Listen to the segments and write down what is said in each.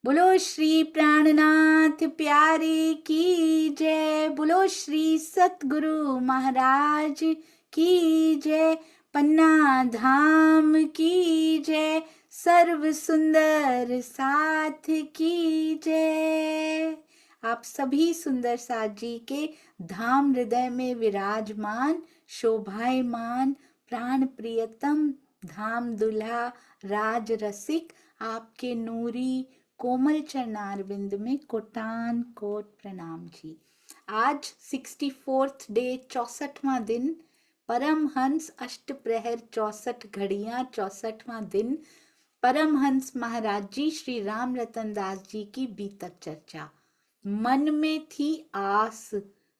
बोलो श्री प्राणनाथ प्यारे की जय। बोलो श्री सतगुरु महाराज की जय। पन्ना धाम की जय। सर्व सुंदर साथ की जय। आप सभी सुंदर साथ जी के धाम हृदय में विराजमान शोभायमान प्राण प्रियतम धाम दुल्हा राज रसिक आपके नूरी कोमल चरणारविंद में कोटान कोट प्रणाम जी। आज 64th डे 64वां दिन परमहंस अष्ट प्रहर 64 घड़ियां 64वां दिन परमहंस महाराज जी श्री राम रतन दास जी की बीतक चर्चा। मन में थी आस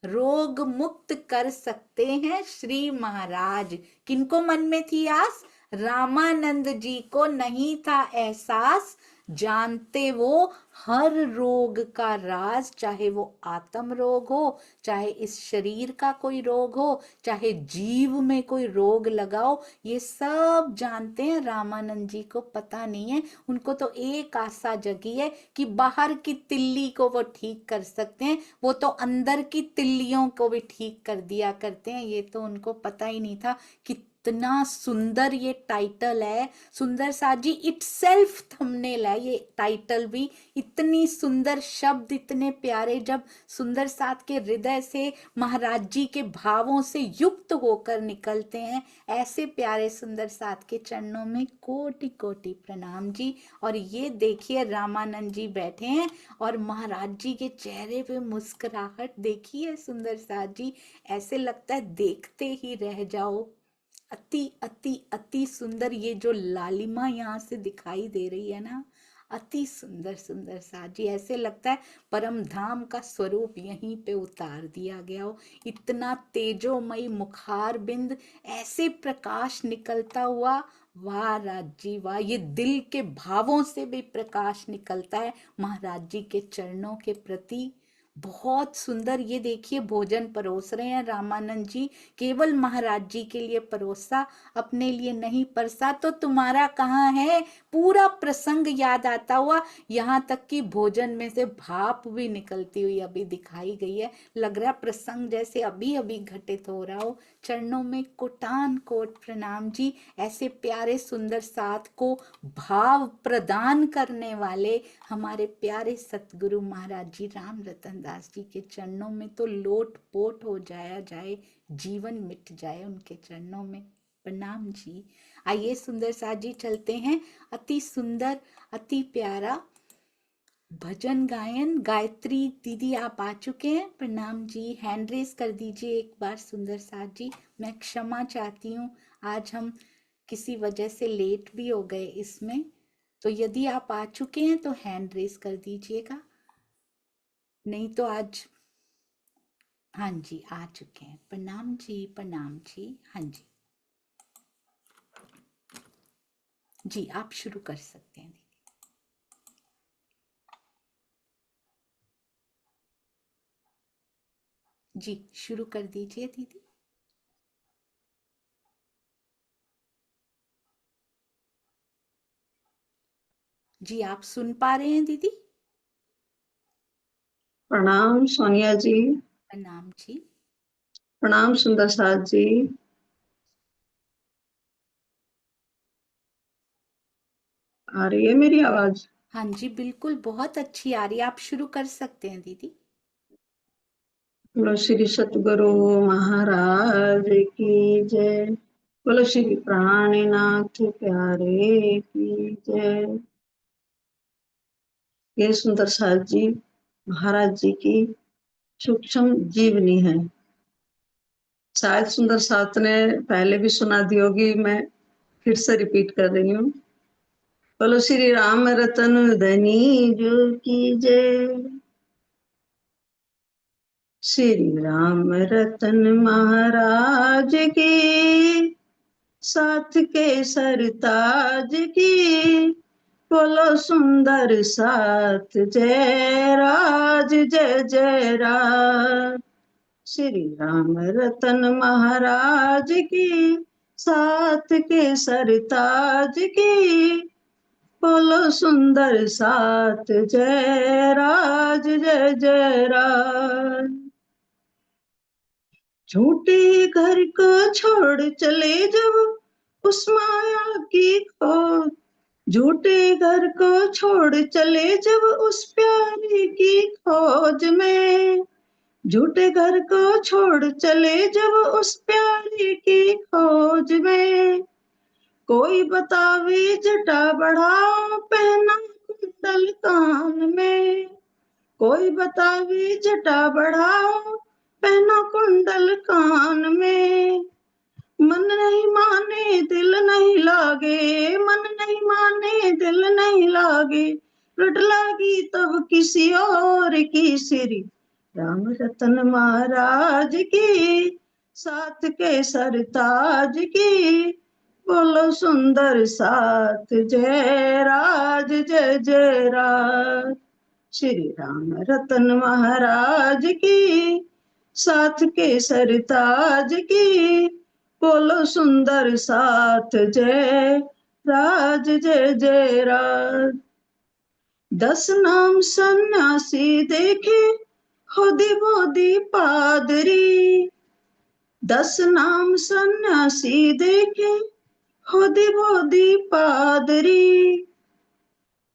रोग मुक्त कर सकते हैं श्री महाराज। किनको मन में थी आस? रामानंद जी को नहीं था एहसास, जानते वो हर रोग का राज, चाहे वो आत्म रोग हो, चाहे इस शरीर का कोई रोग हो, चाहे जीव में कोई रोग लगाओ, ये सब जानते हैं। रामानंद जी को पता नहीं है, उनको तो एक आशा जगी है कि बाहर की तिल्ली को वो ठीक कर सकते हैं, वो तो अंदर की तिल्लियों को भी ठीक कर दिया करते हैं। ये तो उनको पता ही नहीं था कि इतना सुंदर ये टाइटल है। सुंदर साथ जी इटसेल्फ थंबनेल है ये टाइटल भी। इतनी सुंदर शब्द, इतने प्यारे, जब सुंदर साथ के हृदय से महाराज जी के भावों से युक्त होकर निकलते हैं, ऐसे प्यारे सुंदर साथ के चरणों में कोटि कोटि प्रणाम जी। और ये देखिए रामानंद जी बैठे हैं और महाराज जी के चेहरे पे मुस्कुराहट देखिए सुंदर साथ जी, ऐसे लगता है देखते ही रह जाओ। अति अति अति सुंदर ये जो लालिमा यहाँ से दिखाई दे रही है ना, अति सुंदर सुंदर सा जी, ऐसे लगता है परम धाम का स्वरूप यहीं पे उतार दिया गया हो। इतना तेजोमयी मुखार बिंद, ऐसे प्रकाश निकलता हुआ, वाह राज जी वाह। ये दिल के भावों से भी प्रकाश निकलता है महाराज जी के चरणों के प्रति। बहुत सुंदर। ये देखिए भोजन परोस रहे हैं रामानंद जी, केवल महाराज जी के लिए परोसा, अपने लिए नहीं परसा। तो तुम्हारा कहाँ है, पूरा प्रसंग याद आता हुआ, यहाँ तक कि भोजन में से भाप भी निकलती हुई अभी दिखाई गई है। लग रहा प्रसंग जैसे अभी अभी घटित हो रहा हो। चरणों में कोटान कोट प्रणाम जी। ऐसे प्यारे सुंदर साथ को भाव प्रदान करने वाले हमारे प्यारे सतगुरु महाराज जी राम रतन दास जी के चरणों में तो लोट पोट हो जाया जाए, जीवन मिट जाए उनके चरणों में प्रणाम जी। आइए सुंदर साथ जी चलते हैं। अति सुंदर अति प्यारा भजन गायन। गायत्री दीदी आप आ चुके हैं, प्रणाम जी। हैंड रेस कर दीजिए एक बार सुंदर साथ जी। मैं क्षमा चाहती हूँ, आज हम किसी वजह से लेट भी हो गए इसमें, तो यदि आप आ चुके हैं तो हैंड रेस कर दीजिएगा, नहीं तो आज। हाँ जी आ चुके हैं, प्रणाम जी प्रणाम जी। हाँ जी जी आप शुरू कर सकते हैं। जी शुरू कर दीजिए दीदी। जी आप सुन पा रहे हैं दीदी? प्रणाम सोनिया जी। प्रणाम जी। प्रणाम सुंदर साथ जी। आ रही है मेरी आवाज? हाँ जी बिल्कुल बहुत अच्छी आ रही है, आप शुरू कर सकते हैं दीदी। बोलो श्री सतगुरु महाराज की जय। बोलो श्री प्राणनाथ प्यारे की जय। ये सुंदर साथ जी महाराज जी की सूक्ष्म जीवनी है। शायद सुंदर साथ ने पहले भी सुना दी होगी, मैं फिर से रिपीट कर रही हूँ। बोलो श्री राम रतन धनी जो की जय। श्री राम रतन महाराज की, साथ के सरताज की। बोलो सुंदर साथ जय राज जय जय राज। श्री राम रतन महाराज की, साथ के सरताज की। बोलो बोलो सुंदर साथ जय राज जय जय राज। झूठे घर को छोड़ चले जब उस माया की खोज, झूठे घर को छोड़ चले जब उस प्यारी की खोज में, झूठे घर को छोड़ चले जब उस प्यारी की खोज में, कोई बतावे जटा बढ़ाओ पहना कुंडल कान में, कोई बतावे जटा बढ़ाओ पहना कुंडल कान में, मन नहीं माने दिल नहीं लागे, मन नहीं माने दिल नहीं लागे, लट लागी तब किसी और की श्री राम रतन महाराज की, साथ के सरताज की, बोलो सुंदर साथ जय राज जय जय राज। श्री राम रतन महाराज की, साथ के सरताज की, बोलो सुंदर साथ जय राज जय जय राज। 10 नाम सन्यासी देखे होदी बोदी पादरी, 10 नाम सन्यासी देखे होदी बोदी पादरी,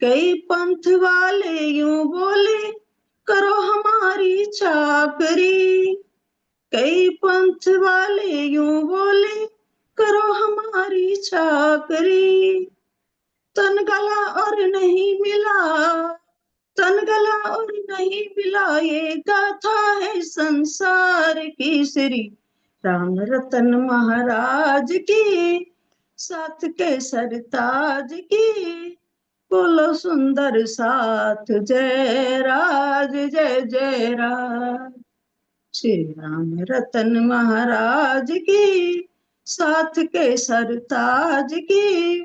कई पंथ वाले यूं बोले करो हमारी चाकरी, कई पंथ वाले यूं बोले करो हमारी चाकरी, तन गला और नहीं मिला, तन गला और नहीं मिला, ये गाथा है संसार की, श्री राम रतन महाराज की, साथ के सरताज की, बोलो सुंदर साथ जय राज जय जय राज। श्री राम रतन महाराज की, साथ के सरताज की,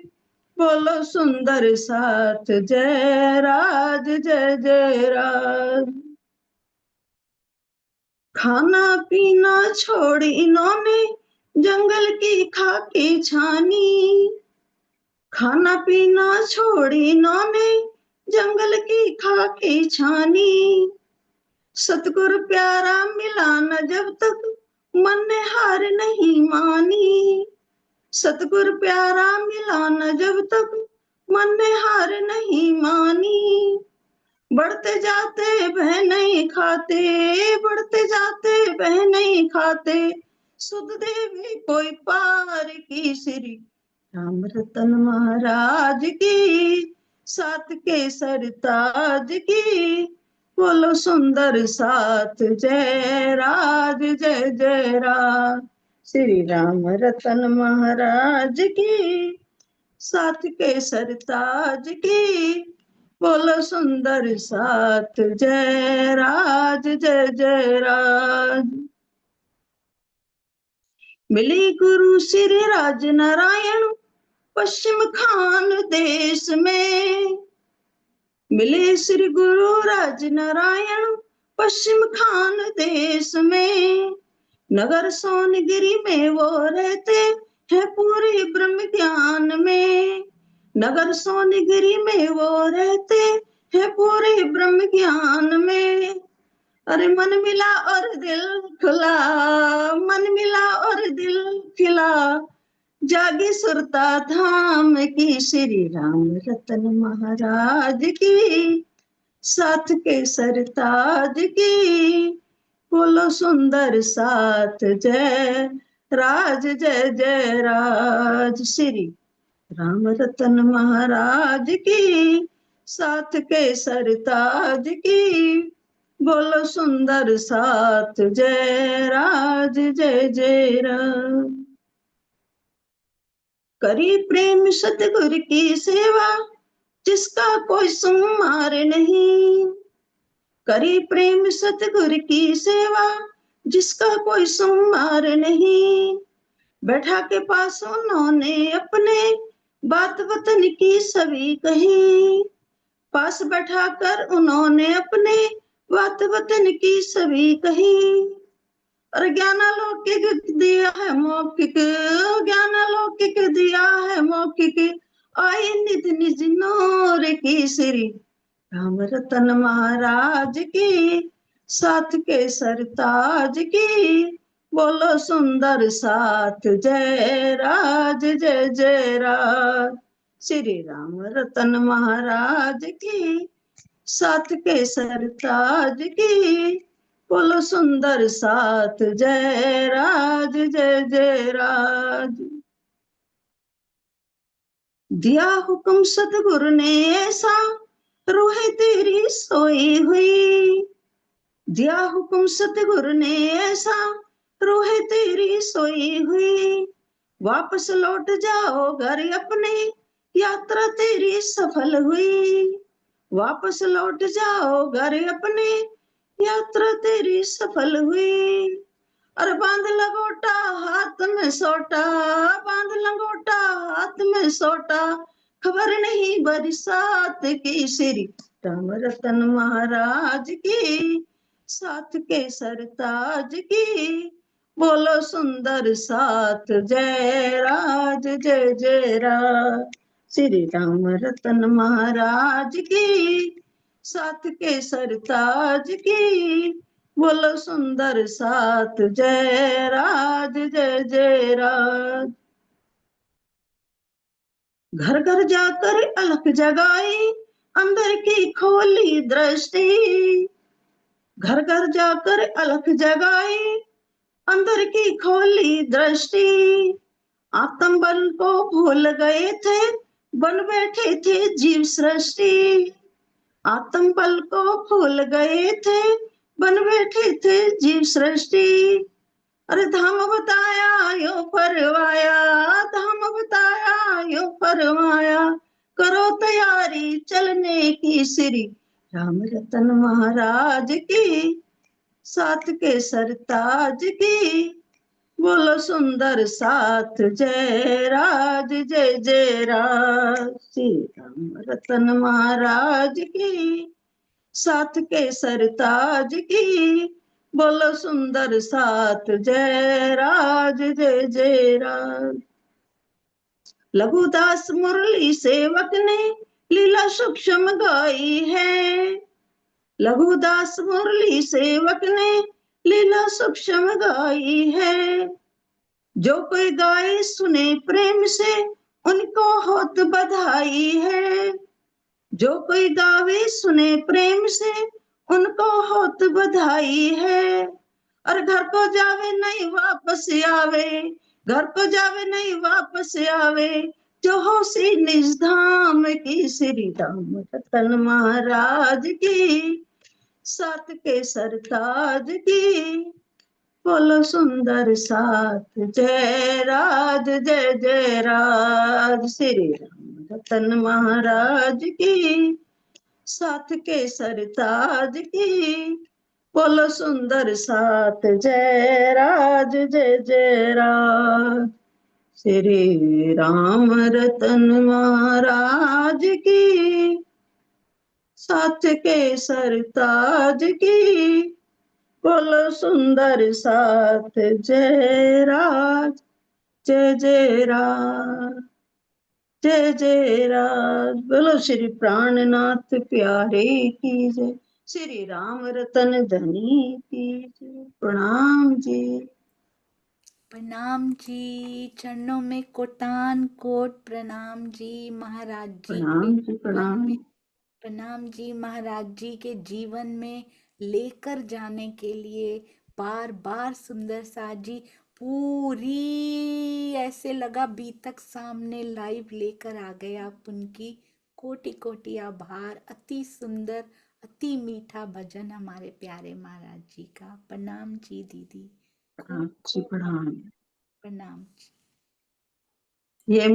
बोलो सुंदर साथ जय राज जय जय राज। खाना पीना छोड़ इन्होंने जंगल की खाकी छानी, खाना पीना छोड़ इन्होंने जंगल की खाकी छानी, सतगुरु प्यारा मिला न जब तक मन ने हार नहीं मानी, सतगुरु प्यारा मिला न जब तक मन ने हार नहीं मानी, बढ़ते जाते बह नहीं खाते, बढ़ते जाते बह नहीं खाते, सुध देवी कोई पार की, श्री राम रतन महाराज की, साथ के सरताज की, बोलो सुंदर साथ जय राज जय जय राज। श्री राम रतन महाराज की, साथ के सरताज की, बोलो सुंदर साथ जय राज जय जय राज। मिली गुरु श्री राज नारायण पश्चिम खान देश में, मिले श्री गुरु राज नारायण पश्चिम खान देश में, नगर सोनगिरी में वो रहते हैं पूरे ब्रह्म ज्ञान में, नगर सोनगिरी में वो रहते हैं पूरे ब्रह्म ज्ञान में, अरे मन मिला और दिल खुला, मन मिला और दिल खिला, जागी सुरता धाम की, श्री राम रतन महाराज की, साथ के सरताज की, बोलो सुंदर साथ जय राज जय जय राज। श्री राम रतन महाराज की, साथ के सरताज की, बोलो सुंदर साथ जय राज जय जय राज। करी प्रेम सतगुरु की सेवा जिसका कोई सुमार नहीं, करी प्रेम सतगुरु की सेवा जिसका कोई सुमार नहीं, बैठा के पास उन्होंने अपने बात वतन की सभी कही, पास बैठा कर उन्होंने अपने बात वतन की सभी कही, और ज्ञानालौकिक दिया है मौखिक, ज्ञानालौकिक दिया है मौखिक, आए निध निज नूर की श्री राम रतन महाराज की, साथ के सरताज की, बोलो सुंदर साथ जय राज जय जय राज। श्री राम रतन महाराज की, साथ के सरताज की, बोलो सुंदर साथ जय राज जय जय राज। दिया हुक्म सतगुरु ने ऐसा, रूह तेरी सोई हुई। दिया हुक्म सतगुरु ने ऐसा, रूह तेरी सोई हुई। वापस लौट जाओ घर अपने, यात्रा तेरी सफल हुई। वापस लौट जाओ घर अपने, यात्रा तेरी सफल हुई। अरे बांध लगोटा हाथ में सोटा, बांध लगोटा हाथ में सोटा, खबर नहीं बरसात की। श्री राम रतन महाराज की, साथ के सरताज की, बोलो सुंदर साथ जय राज जय जय राज। श्री राम रतन महाराज की, साथ के सरताज की, बोलो सुंदर साथ जय राज जय जय राज। घर घर जाकर अलख जगाई, अंदर की खोली दृष्टि। घर घर जाकर अलख जगाई, अंदर की खोली दृष्टि। आत्म बल को भूल गए थे, बन बैठे थे जीव सृष्टि। आत्म बल को भूल गए थे, बन बैठे थे जीव सृष्टि। अरे धाम बताया यो फरवाया, धाम बताया यो फरवाया, करो तैयारी चलने की। श्री राम रतन महाराज की, साथ के सरताज की, बोलो सुंदर साथ जय राज जय जय राज। श्री राम रतन महाराज की, साथ के सरताज की, बोलो सुंदर साथ जय राज जय जय राज। लघुदास मुरली सेवक ने लीला सूक्ष्म गाई है। लघुदास मुरली सेवक ने लीला सूक्ष्म गाई है। जो कोई गाए सुने प्रेम से, उनको होत बधाई है। जो कोई गावे सुने प्रेम से, उनको होत बधाई है। और घर को जावे नहीं वापस आवे, घर को जावे नहीं वापस आवे, जो हो सी निज धाम की। श्री राम रतन महाराज की, साथ के सरताज की, बोलो सुंदर साथ जय राज जय जय राज। श्री राम रतन महाराज की, साथ के सरताज की, बोलो सुंदर साथ जय राज जय जय राज। श्री राम रतन महाराज की, साथ के सरताज की, बोलो सुंदर साथ जय राज जय जय राज जय जय राज। बोलो श्री प्राणनाथ प्यारे की जय, श्री राम रतन धनी की जय। प्रणाम जी। प्रणाम जी, चरणों में कोटान कोट प्रणाम जी। महाराज जी के प्रणाम जी जीवन प्रणाम। में प्रणाम जी। महाराज जी के जीवन में लेकर जाने के लिए बार बार सुंदर सा जी पूरी ऐसे लगा बीतक सामने लाइव लेकर आ गए आप उनकी। कोटि कोटि आभार। अति सुंदर अति मीठा भजन हमारे प्यारे महाराज जी का। प्रणाम जी दीदी। प्रणाम खूब जी खूब प्रणाम। प्रणाम जी। ये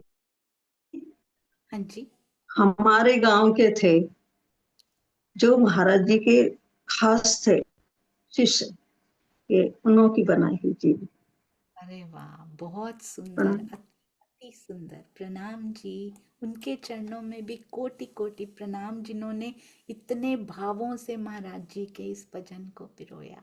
हाँ जी। हमारे गांव के थे, जो महाराज जी के खास थे शिष्य, ये उन्हों की बनाई हुई चीज। अरे वाह, बहुत सुंदर प्रणाम। अति सुंदर। प्रणाम जी। उनके चरणों में भी कोटि कोटि प्रणाम, जिन्होंने इतने भावों से महाराज जी के इस भजन को पिरोया।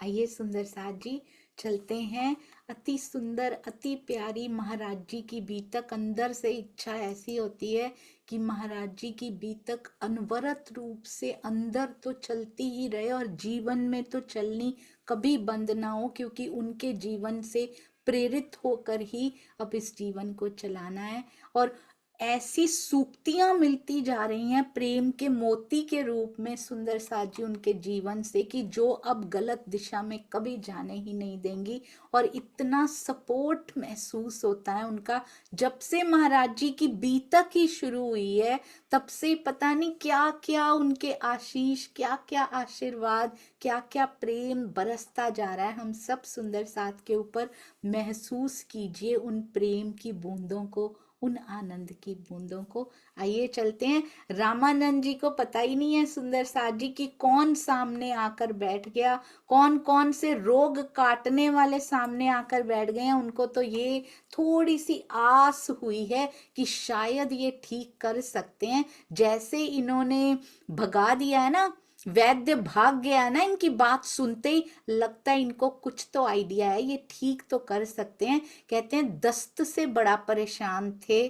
आइए सुंदर साथ जी चलते हैं। अति सुंदर अति प्यारी महाराज जी की बीतक, अंदर से इच्छा ऐसी होती है कि महाराज जी की बीतक अनवरत रूप से अंदर तो चलती ही रहे और जीवन में तो चलनी कभी बंद ना हो, क्योंकि उनके जीवन से प्रेरित होकर ही अब इस जीवन को चलाना है। और ऐसी सूक्तियां मिलती जा रही हैं प्रेम के मोती के रूप में सुंदर साथ जी उनके जीवन से, कि जो अब गलत दिशा में कभी जाने ही नहीं देंगी। और इतना सपोर्ट महसूस होता है उनका, जब से महाराज जी की बीतक ही शुरू हुई है तब से पता नहीं क्या क्या उनके आशीष, क्या क्या आशीर्वाद, क्या क्या प्रेम बरसता जा रहा है हम सब सुंदर साथ के ऊपर। महसूस कीजिए उन प्रेम की बूंदों को, उन आनंद की बूंदों को। आइए चलते हैं। रामानंद जी को पता ही नहीं है सुंदर साथ जी की कौन सामने आकर बैठ गया, कौन कौन से रोग काटने वाले सामने आकर बैठ गए हैं। उनको तो ये थोड़ी सी आस हुई है कि शायद ये ठीक कर सकते हैं। जैसे इन्होंने भगा दिया है ना, वैद्य भाग गया है ना, इनकी बात सुनते ही लगता है इनको कुछ तो आइडिया है, ये ठीक तो कर सकते हैं। कहते हैं दस्त से बड़ा परेशान थे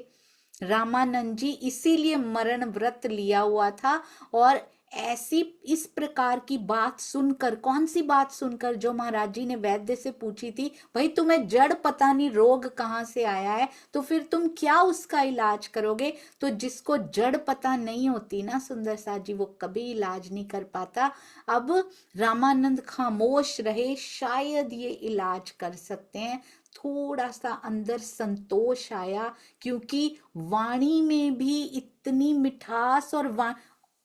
रामानंद जी, इसीलिए मरण व्रत लिया हुआ था। और ऐसी इस प्रकार की बात सुनकर, कौन सी बात सुनकर, जो महाराज जी ने वैद्य से पूछी थी, भाई तुम्हें जड़ पता नहीं रोग कहाँ से आया है तो फिर तुम क्या उसका इलाज करोगे। तो जिसको जड़ पता नहीं होती ना सुंदर साथ जी, वो कभी इलाज नहीं कर पाता। अब रामानंद खामोश रहे, शायद ये इलाज कर सकते हैं। थोड़ा सा अंदर संतोष आया, क्योंकि वाणी में भी इतनी मिठास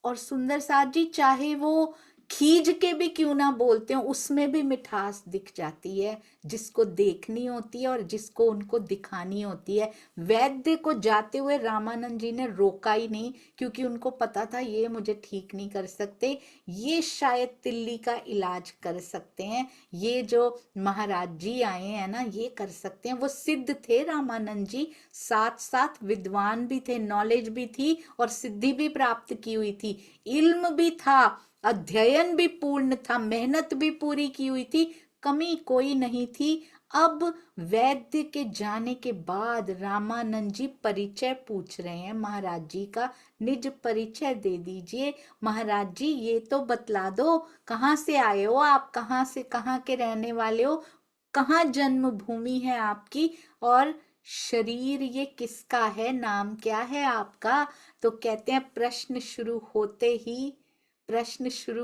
और सुंदर साथ जी चाहे वो खींच के भी क्यों ना बोलते हो, उसमें भी मिठास दिख जाती है, जिसको देखनी होती है और जिसको उनको दिखानी होती है। वैद्य को जाते हुए रामानंद जी ने रोका ही नहीं, क्योंकि उनको पता था ये मुझे ठीक नहीं कर सकते, ये शायद तिल्ली का इलाज कर सकते हैं, ये जो महाराज जी आए हैं ना ये कर सकते हैं। वो सिद्ध थे रामानंद जी, साथ साथ विद्वान भी थे, नॉलेज भी थी और सिद्धि भी प्राप्त की हुई थी, इल्म भी था, अध्ययन भी पूर्ण था, मेहनत भी पूरी की हुई थी, कमी कोई नहीं थी। अब वैद्य के जाने के बाद रामानंद जी परिचय पूछ रहे हैं महाराज जी का, निज परिचय दे दीजिए महाराज जी, ये तो बतला दो कहाँ से आए हो आप, कहाँ से कहाँ के रहने वाले हो, कहाँ जन्मभूमि है आपकी, और शरीर ये किसका है, नाम क्या है आपका। तो कहते हैं प्रश्न शुरू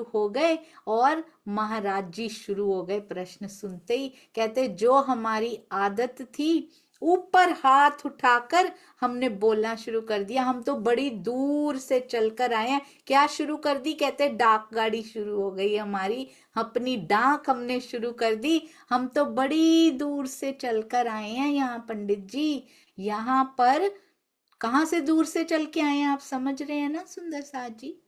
हो गए और महाराज जी शुरू हो गए प्रश्न सुनते ही। कहते जो हमारी आदत थी ऊपर हाथ उठाकर हमने बोलना शुरू कर दिया, हम तो बड़ी दूर से चलकर आए हैं। क्या शुरू कर दी, कहते डाक गाड़ी शुरू हो गई हमारी, अपनी डाक हमने शुरू कर दी, हम तो बड़ी दूर से चलकर आए हैं यहाँ पंडित जी। यहाँ पर कहाँ से दूर से चल के आए हैं आप समझ रहे हैं ना सुंदर साथ जी,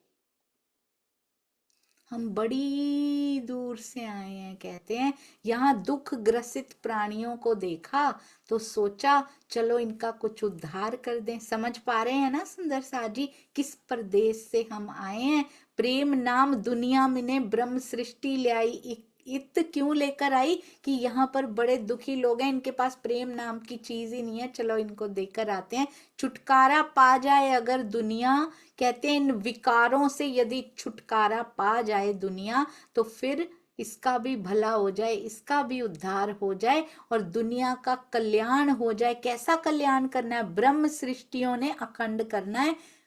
हम बड़ी दूर से आए हैं। कहते हैं यहाँ दुख ग्रसित प्राणियों को देखा तो सोचा चलो इनका कुछ उद्धार कर दें। समझ पा रहे हैं ना सुंदर साथ जी किस प्रदेश से हम आए हैं। प्रेम नाम दुनिया में ने ब्रह्म सृष्टि ले आई, इत क्यों लेकर आई कि यहाँ पर बड़े दुखी लोग हैं, इनके पास प्रेम नाम की चीज ही नहीं है, चलो इनको देकर आते हैं, छुटकारा पा जाए अगर दुनिया। कहते हैं इन विकारों से यदि छुटकारा पा जाए दुनिया तो फिर इसका भी भला हो जाए, इसका भी उद्धार हो जाए और दुनिया का कल्याण हो जाए। कैसा कल्याण करना है, ब्रह्म सृष्टियों ने अखंड करना है,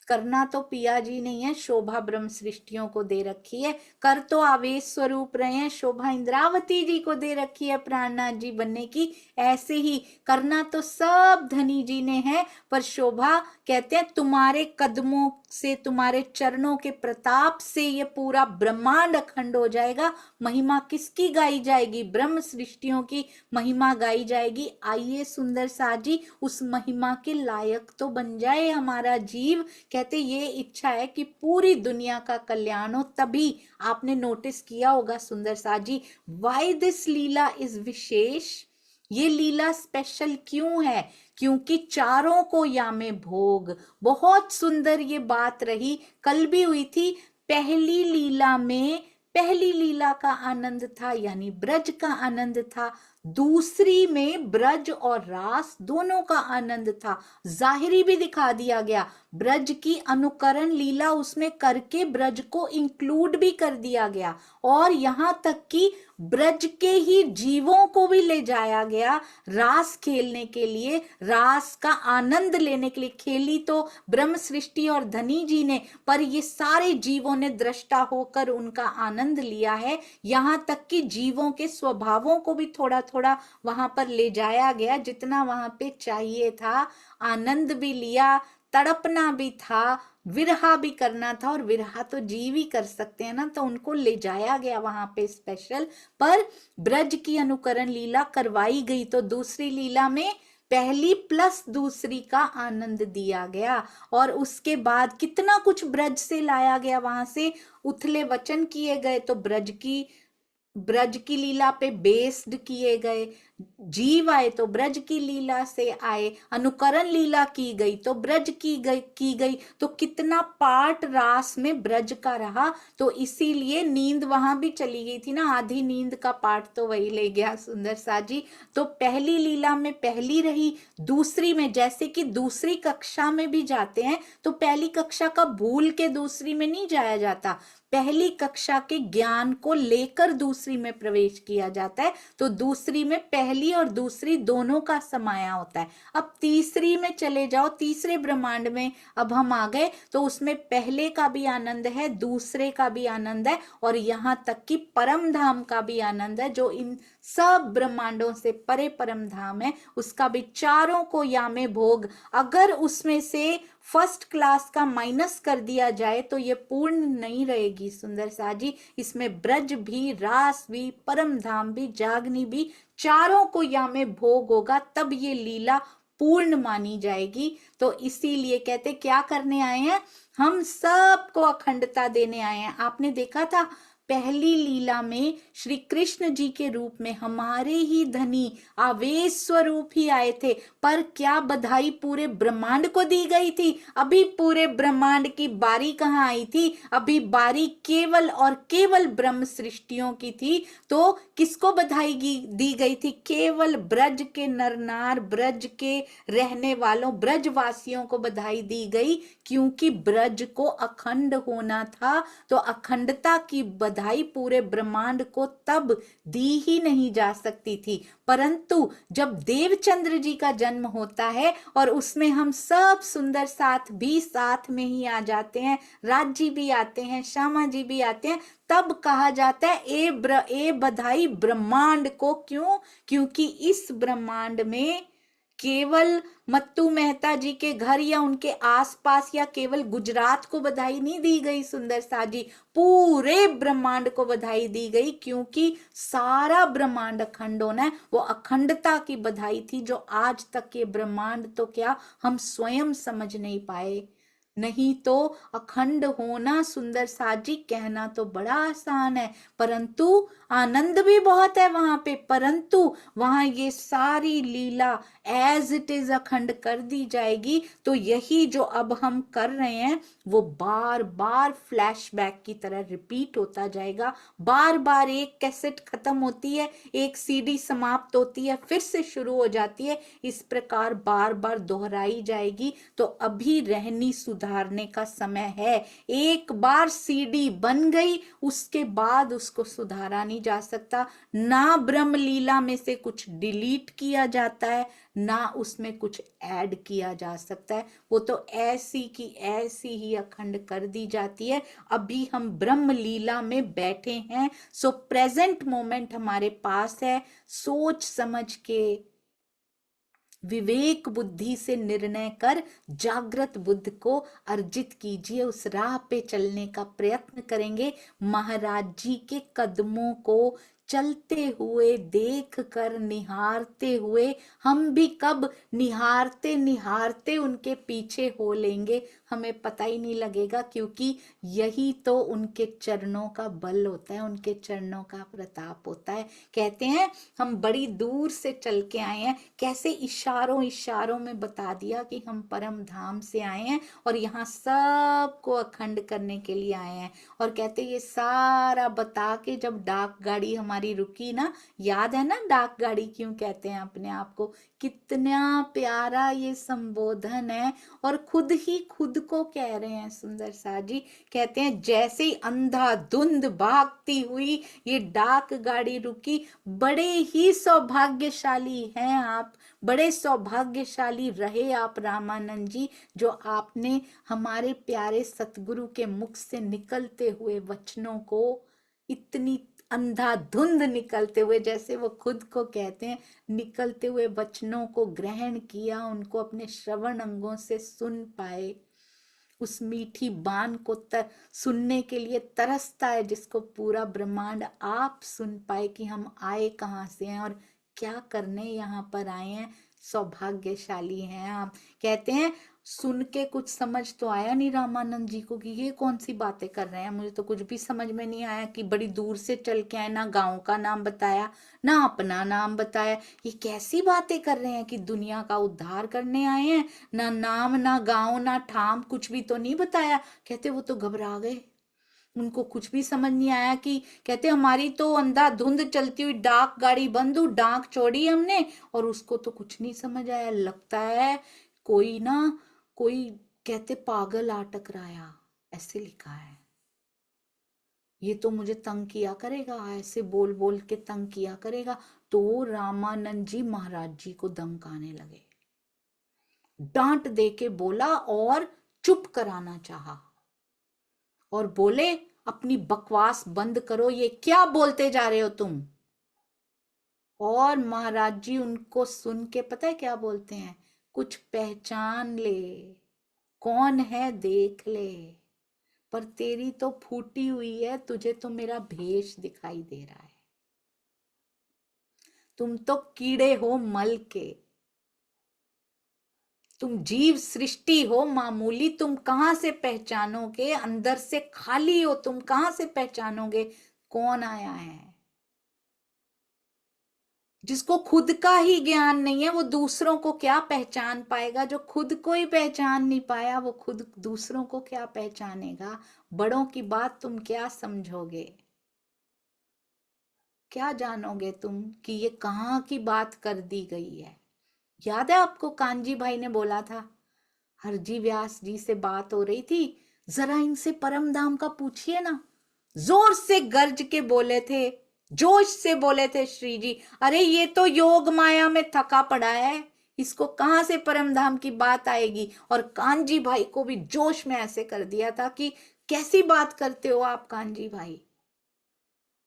करना तो पिया जी नहीं है, शोभा ब्रह्म सृष्टियों को दे रखी है, कर तो आवेश स्वरूप रहे हैं, शोभा इंद्रावती जी को दे रखी है प्राणनाथ जी बनने की। ऐसे ही करना तो सब धनी जी ने है, पर शोभा कहते हैं तुम्हारे कदमों से, तुम्हारे चरणों के प्रताप से ये पूरा ब्रह्मांड अखंड हो जाएगा। महिमा किसकी गाई जाएगी, ब्रह्म सृष्टियों की महिमा गाई जाएगी। आइए सुंदर साथ जी उस महिमा के लायक तो बन जाए हमारा जीव। कहते ये इच्छा है कि पूरी दुनिया का कल्याण हो। तभी आपने नोटिस किया होगा सुंदर साथ जी, वाई दिस लीला इज विशेष, ये लीला स्पेशल क्यों है, क्योंकि चारों को यामे भोग। बहुत सुंदर ये बात रही, कल भी हुई थी, पहली लीला में पहली लीला का आनंद था यानी ब्रज का आनंद था, दूसरी में ब्रज और रास दोनों का आनंद था। जाहिरी भी दिखा दिया गया, ब्रज की अनुकरण लीला उसमें करके ब्रज को इंक्लूड भी कर दिया गया, और यहाँ तक कि ब्रज के ही जीवों को भी ले जाया गया रास खेलने के लिए, रास का आनंद लेने के लिए। खेली तो ब्रह्म सृष्टि और धनी जी ने, पर ये सारे जीवों ने दृष्टा होकर उनका आनंद लिया है। यहाँ तक कि जीवों के स्वभावों को भी थोड़ा थोड़ा वहां पर ले जाया गया, जितना वहां पे चाहिए था। आनंद भी लिया, तड़पना भी था, विरहा भी करना था, और विरहा तो जीव ही कर सकते हैं ना, तो उनको ले जाया गया वहां पे स्पेशल। पर ब्रज की अनुकरण लीला करवाई गई, तो दूसरी लीला में पहली प्लस दूसरी का आनंद दिया गया। और उसके बाद कितना कुछ ब्रज से लाया गया, वहां से उथले वचन किए गए, तो ब्रज की लीला पे बेस्ड किए गए। जीव आए तो ब्रज की लीला से आए, अनुकरण लीला की गई तो ब्रज की गई, तो कितना पार्ट रास में ब्रज का रहा। तो इसीलिए नींद वहां भी चली गई थी ना, आधी नींद का पार्ट तो वही ले गया सुंदर सा जी। तो पहली लीला में पहली रही, दूसरी में जैसे कि दूसरी कक्षा में भी जाते हैं तो पहली कक्षा का भूल के दूसरी में नहीं जाया जाता, पहली कक्षा के ज्ञान को लेकर दूसरी में प्रवेश किया जाता है। तो दूसरी में पहली और दूसरी दोनों का समाया होता है। अब तीसरी में चले जाओ, तीसरे ब्रह्मांड में अब हम आ गए, तो उसमें पहले का भी आनंद है, दूसरे का भी आनंद है, और यहाँ तक कि परम धाम का भी आनंद है, जो इन सब ब्रह्मांडों से परे परम धाम है, उसका भी चारों को यामे भोग। अगर उसमें से फर्स्ट क्लास का माइनस कर दिया जाए तो ये पूर्ण नहीं रहेगी सुंदर सा जी। इसमें ब्रज भी, रास भी, परम धाम भी, जागनी भी, चारों को यामे भोग होगा, तब ये लीला पूर्ण मानी जाएगी। तो इसीलिए कहते क्या करने आए हैं, हम सबको अखंडता देने आए हैं। आपने देखा था पहली लीला में श्री कृष्ण जी के रूप में हमारे ही धनी आवेश स्वरूप ही आए थे, पर क्या बधाई पूरे ब्रह्मांड को दी गई थी? अभी पूरे ब्रह्मांड की बारी कहाँ आई थी, अभी बारी केवल और केवल ब्रह्म सृष्टियों की थी। तो किसको बधाई दी गई थी? केवल ब्रज के नरनार, ब्रज के रहने वालों, ब्रजवासियों को बधाई दी गई, क्योंकि ब्रज को अखंड होना था। तो अखंडता की बधाई पूरे ब्रह्मांड को तब दी ही नहीं जा सकती थी, परंतु जब देवचंद्र जी का जन्म होता है और उसमें हम सब सुंदर साथ भी साथ में ही आ जाते हैं, राज जी भी आते हैं, श्यामा जी भी आते हैं, तब कहा जाता है ए बधाई ब्रह्मांड को। क्यों? क्योंकि इस ब्रह्मांड में केवल मत्तू मेहता जी के घर या उनके आसपास या केवल गुजरात को बधाई नहीं दी गई सुंदर सा जी, पूरे ब्रह्मांड को बधाई दी गई, क्योंकि सारा ब्रह्मांड अखंड होना है। वो अखंडता की बधाई थी, जो आज तक के ब्रह्मांड तो क्या हम स्वयं समझ नहीं पाए। नहीं तो अखंड होना सुंदर साजी कहना तो बड़ा आसान है, परंतु आनंद भी बहुत है वहां पे। परंतु वहां ये सारी लीला एज इट इज अखंड कर दी जाएगी, तो यही जो अब हम कर रहे हैं वो बार बार फ्लैशबैक की तरह रिपीट होता जाएगा। बार बार एक कैसेट खत्म होती है, एक सीडी समाप्त होती है, फिर से शुरू हो जाती है, इस प्रकार बार बार दोहराई जाएगी। तो अभी रहनी सुधारने का समय है। एक बार सीडी बन गई, उसके बाद उसको सुधारा नहीं जा सकता। ना ब्रह्म लीला में से कुछ डिलीट किया जाता है, ना उसमें कुछ ऐड किया जा सकता है। वो तो ऐसी की ऐसी ही अखंड कर दी जाती है। अभी हम ब्रह्म लीला में बैठे हैं, सो प्रेजेंट मोमेंट हमारे पास है। सोच समझ के विवेक बुद्धि से निर्णय कर जागृत बुद्ध को अर्जित कीजिए, उस राह पे चलने का प्रयत्न करेंगे। महाराज जी के कदमों को चलते हुए देख कर निहारते हुए हम भी कब निहारते निहारते उनके पीछे हो लेंगे, हमें पता ही नहीं लगेगा, क्योंकि यही तो उनके चरणों का बल होता है, उनके चरणों का प्रताप होता है। कहते हैं हम बड़ी दूर से चल के आए हैं, कैसे इशारों इशारों में बता दिया कि हम परम धाम से आए हैं और यहाँ सबको अखंड करने के लिए आए हैं। और कहते ये सारा बता के जब डाक गाड़ी हमारी रुकी ना, याद है ना डाक गाड़ी क्यों कहते हैं अपने आप को, कितना प्यारा ये संबोधन है। और खुद ही खुद को कह रहे हैं सुंदर सा जी, कहते हैं जैसे ही अंधाधुंध भागती हुई ये डाक गाड़ी रुकी, बड़े ही सौभाग्यशाली हैं आप, बड़े सौभाग्यशाली रहे आप रामानंद जी, जो आपने हमारे प्यारे सतगुरु के मुख से निकलते हुए वचनों को इतनी अंधाधुंध निकलते हुए, जैसे वो खुद को कहते हैं, निकलते हुए वचनों को ग्रहण किया, उनको अपने श्रवण अंगों से सुन पाए। उस मीठी बान को सुनने के लिए तरसता है, जिसको पूरा ब्रह्मांड आप सुन पाए कि हम आए कहाँ से हैं और क्या करने यहाँ पर आए हैं। सौभाग्यशाली हैं आप। कहते हैं सुन के कुछ समझ तो आया नहीं रामानंद जी को कि ये कौन सी बातें कर रहे हैं, मुझे तो कुछ भी समझ में नहीं आया कि बड़ी दूर से चल के आए, ना गांव का नाम बताया ना अपना नाम बताया, ये कैसी बातें कर रहे हैं कि दुनिया का उद्धार करने आए हैं, ना नाम ना गांव ना ठाम कुछ भी तो नहीं बताया। कहते वो तो घबरा गए, उनको कुछ भी समझ नहीं आया कि कहते हमारी तो अंधाधुंध चलती हुई डाक गाड़ी बंद, डाक छोड़ी हमने और उसको तो कुछ नहीं समझ आया। लगता है कोई ना कोई कहते पागल आ टकराया, ऐसे लिखा है। ये तो मुझे तंग किया करेगा, ऐसे बोल बोल के तंग किया करेगा। तो रामानंद जी महाराज जी को धमकाने लगे, डांट दे के बोला और चुप कराना चाहा और बोले अपनी बकवास बंद करो, ये क्या बोलते जा रहे हो तुम। और महाराज जी उनको सुन के पता है क्या बोलते हैं, कुछ पहचान ले, कौन है देख ले, पर तेरी तो फूटी हुई है, तुझे तो मेरा भेष दिखाई दे रहा है, तुम तो कीड़े हो मल के, तुम जीव सृष्टि हो मामूली, तुम कहां से पहचानोगे, अंदर से खाली हो, तुम कहां से पहचानोगे कौन आया है। जिसको खुद का ही ज्ञान नहीं है वो दूसरों को क्या पहचान पाएगा, जो खुद को ही पहचान नहीं पाया वो खुद दूसरों को क्या पहचानेगा। बड़ों की बात तुम क्या समझोगे, क्या जानोगे तुम कि ये कहाँ की बात कर दी गई है। याद है आपको कांजी भाई ने बोला था, हरजी व्यास जी से बात हो रही थी, जरा इनसे परम धाम का पूछिए ना। जोर से गर्ज के बोले थे, जोश से बोले थे श्री जी, अरे ये तो योग माया में थका पड़ा है, इसको कहां से परम धाम की बात आएगी। और कांजी भाई को भी जोश में ऐसे कर दिया था कि कैसी बात करते हो आप कांजी भाई।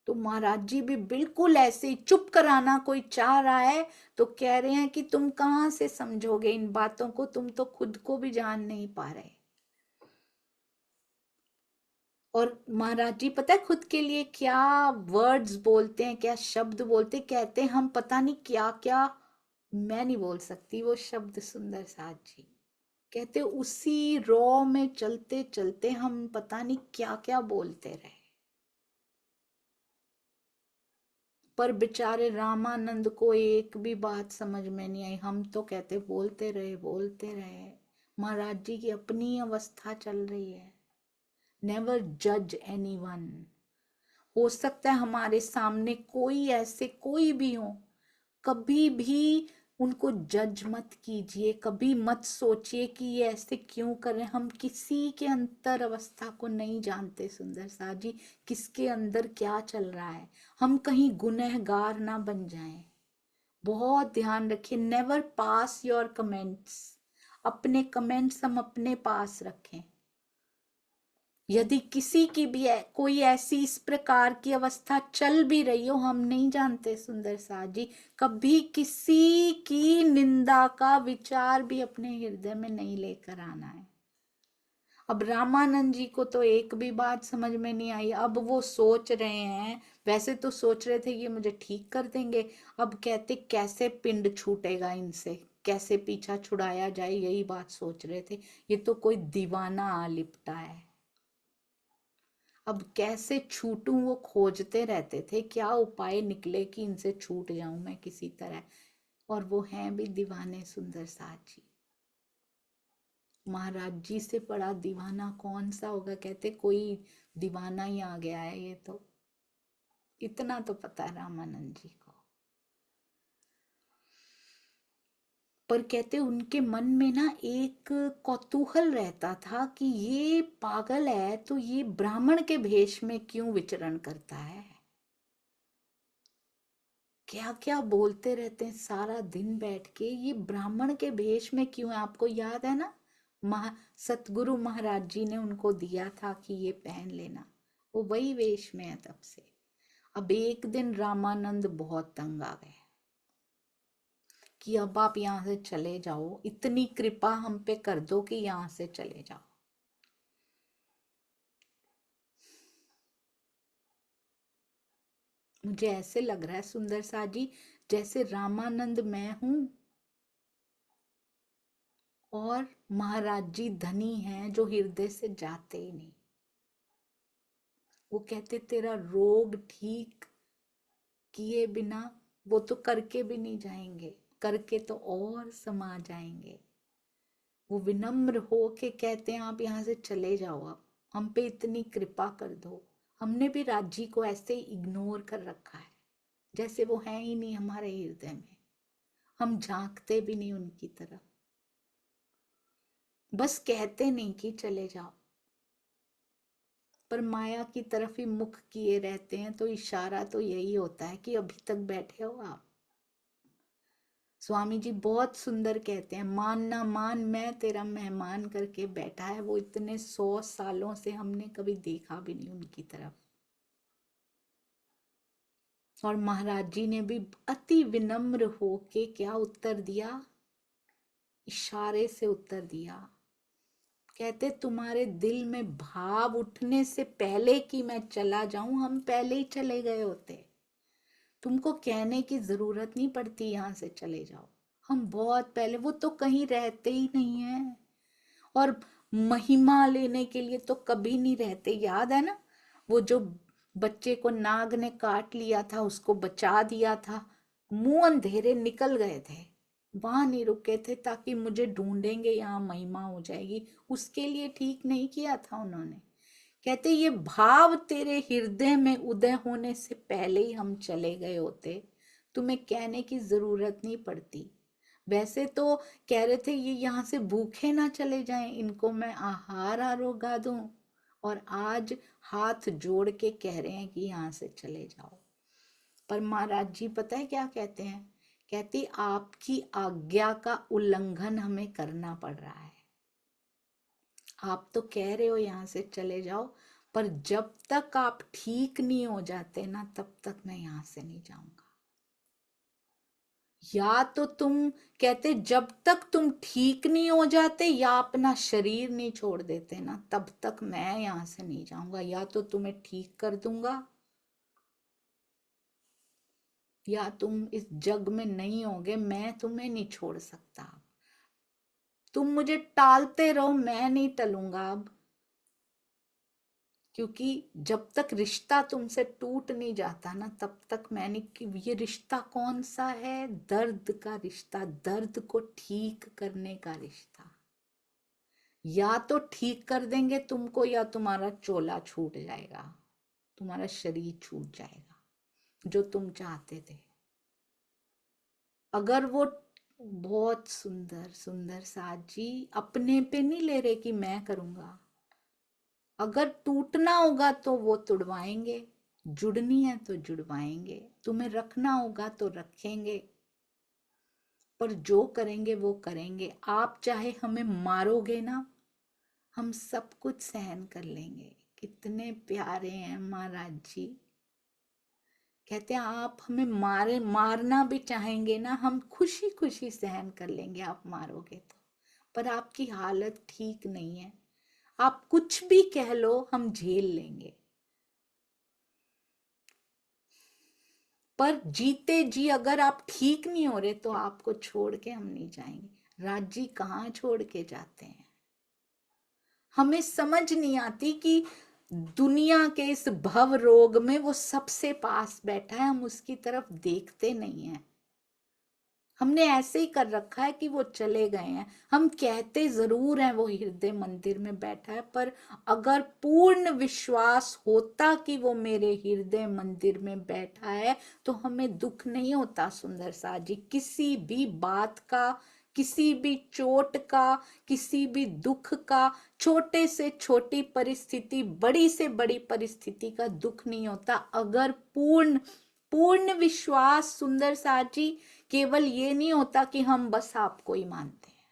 तो महाराज जी भी बिल्कुल ऐसे ही चुप कराना कोई चाह रहा है तो कह रहे हैं कि तुम कहां से समझोगे इन बातों को, तुम तो खुद को भी जान नहीं पा रहे। और महाराज जी पता है खुद के लिए क्या वर्ड्स बोलते हैं, क्या शब्द बोलते, कहते हैं हम पता नहीं क्या क्या, मैं नहीं बोल सकती वो शब्द सुंदर साथ जी। कहते उसी रॉ में चलते चलते हम पता नहीं क्या क्या बोलते रहे, पर बेचारे रामानंद को एक भी बात समझ में नहीं आई। हम तो कहते बोलते रहे बोलते रहे। महाराज जी की अपनी अवस्था चल रही है, नेवर जज एनीवन। हो सकता है हमारे सामने कोई ऐसे कोई भी हो, कभी भी उनको जज मत कीजिए, कभी मत सोचिए कि ये ऐसे क्यों कर रहे हैं। हम किसी के अंतर अवस्था को नहीं जानते सुंदर सा जी, किसके अंदर क्या चल रहा है। हम कहीं गुनहगार ना बन जाएं, बहुत ध्यान रखिए। नेवर पास योर कमेंट्स, अपने कमेंट्स हम अपने पास रखें। यदि किसी की भी कोई ऐसी इस प्रकार की अवस्था चल भी रही हो, हम नहीं जानते सुंदर सा जी, कभी किसी की निंदा का विचार भी अपने हृदय में नहीं लेकर आना है। अब रामानंद जी को तो एक भी बात समझ में नहीं आई। अब वो सोच रहे हैं, वैसे तो सोच रहे थे ये मुझे ठीक कर देंगे, अब कहते कैसे पिंड छूटेगा इनसे, कैसे पीछा छुड़ाया जाए, यही बात सोच रहे थे। ये तो कोई दीवाना आ लिपटा है, अब कैसे छूटूं वो खोजते रहते थे, क्या उपाय निकले कि इनसे छूट जाऊं मैं किसी तरह। और वो हैं भी दीवाने सुंदर साथ जी। महाराज जी से बड़ा दीवाना कौन सा होगा, कहते कोई दीवाना ही आ गया है ये तो, इतना तो पता है रामानंद जी को। पर कहते उनके मन में ना एक कौतूहल रहता था कि ये पागल है तो ये ब्राह्मण के भेष में क्यों विचरण करता है, क्या क्या बोलते रहते हैं सारा दिन बैठ के, ये ब्राह्मण के भेष में क्यों है। आपको याद है ना, सतगुरु महाराज जी ने उनको दिया था कि ये पहन लेना, वो वही वेश में है तब से। अब एक दिन रामानंद बहुत तंग आ गए कि अब आप यहाँ से चले जाओ, इतनी कृपा हम पे कर दो कि यहाँ से चले जाओ। मुझे ऐसे लग रहा है सुंदर सा जी, जैसे रामानंद मैं हूं और महाराज जी धनी हैं जो हृदय से जाते ही नहीं। वो कहते तेरा रोग ठीक किए बिना वो तो करके भी नहीं जाएंगे, करके तो और समा जाएंगे। वो विनम्र हो के कहते हैं आप यहाँ से चले जाओ, आप हम पे इतनी कृपा कर दो। हमने भी राजी को ऐसे इग्नोर कर रखा है, जैसे वो है ही नहीं हमारे हृदय में, हम झांकते भी नहीं उनकी तरफ, बस कहते नहीं कि चले जाओ, पर माया की तरफ ही मुख किए रहते हैं। तो इशारा तो यही होता है कि अभी तक बैठे हो आप। स्वामी जी बहुत सुंदर कहते हैं, मान ना मान मैं तेरा मेहमान करके बैठा है। वो इतने 100 सालों से हमने कभी देखा भी नहीं उनकी तरफ। और महाराज जी ने भी अति विनम्र होके क्या उत्तर दिया, इशारे से उत्तर दिया। कहते तुम्हारे दिल में भाव उठने से पहले कि मैं चला जाऊं, हम पहले ही चले गए होते, तुमको कहने की जरूरत नहीं पड़ती यहाँ से चले जाओ, हम बहुत पहले, वो तो कहीं रहते ही नहीं है। और महिमा लेने के लिए तो कभी नहीं रहते। याद है ना, वो जो बच्चे को नाग ने काट लिया था, उसको बचा दिया था, मुंह अंधेरे निकल गए थे, वहां नहीं रुके थे ताकि मुझे ढूंढेंगे यहाँ महिमा हो जाएगी, उसके लिए ठीक नहीं किया था उन्होंने। कहते ये भाव तेरे हृदय में उदय होने से पहले ही हम चले गए होते, तुम्हें कहने की जरूरत नहीं पड़ती। वैसे तो कह रहे थे ये यहाँ से भूखे ना चले जाएं, इनको मैं आहार आरोगा दूं, और आज हाथ जोड़ के कह रहे हैं कि यहाँ से चले जाओ। पर महाराज जी पता है क्या कहते हैं, कहती आपकी आज्ञा का उल्लंघन हमें करना पड़ रहा है। आप तो कह रहे हो यहाँ से चले जाओ, पर जब तक आप ठीक नहीं हो जाते ना, तब तक मैं यहाँ से नहीं जाऊंगा। या तो तुम कहते जब तक तुम ठीक नहीं हो जाते या अपना शरीर नहीं छोड़ देते ना, तब तक मैं यहां से नहीं जाऊंगा। या तो तुम्हें ठीक कर दूंगा या तुम इस जग में नहीं होगे, मैं तुम्हें नहीं छोड़ सकता। तुम मुझे टालते रहो, मैं नहीं टलूंगा अब, क्योंकि जब तक रिश्ता तुमसे टूट नहीं जाता ना, तब तक मैं नहीं। कि ये रिश्ता कौन सा है, दर्द का रिश्ता, दर्द को ठीक करने का रिश्ता। या तो ठीक कर देंगे तुमको, या तुम्हारा चोला छूट जाएगा, तुम्हारा शरीर छूट जाएगा, जो तुम चाहते थे। अगर वो बहुत सुंदर सुंदर साथ जी अपने पे नहीं ले रहे कि मैं करूंगा, अगर टूटना होगा तो वो तुड़वाएंगे, जुड़नी है तो जुड़वाएंगे, तुम्हें रखना होगा तो रखेंगे, पर जो करेंगे वो करेंगे। आप चाहे हमें मारोगे ना, हम सब कुछ सहन कर लेंगे। कितने प्यारे हैं महाराज जी। कहते हैं आप हमें मारना भी चाहेंगे ना, हम खुशी खुशी सहन कर लेंगे, आप मारोगे तो। पर आपकी हालत ठीक नहीं है, आप कुछ भी कह लो, हम झेल लेंगे, पर जीते जी अगर आप ठीक नहीं हो रहे तो आपको छोड़ के हम नहीं जाएंगे। राज जी कहाँ छोड़ के जाते हैं? हमें समझ नहीं आती कि दुनिया के इस भव रोग में वो सबसे पास बैठा है, हम उसकी तरफ देखते नहीं है। हमने ऐसे ही कर रखा है कि वो चले गए हैं। हम कहते जरूर हैं वो हृदय मंदिर में बैठा है, पर अगर पूर्ण विश्वास होता कि वो मेरे हृदय मंदिर में बैठा है तो हमें दुख नहीं होता। सुंदर सा जी, किसी भी बात का, किसी भी चोट का, किसी भी दुख का, छोटे से छोटी परिस्थिति, बड़ी से बड़ी परिस्थिति का दुख नहीं होता अगर पूर्ण पूर्ण विश्वास। सुंदर सा जी, केवल ये नहीं होता कि हम बस आपको ही मानते हैं।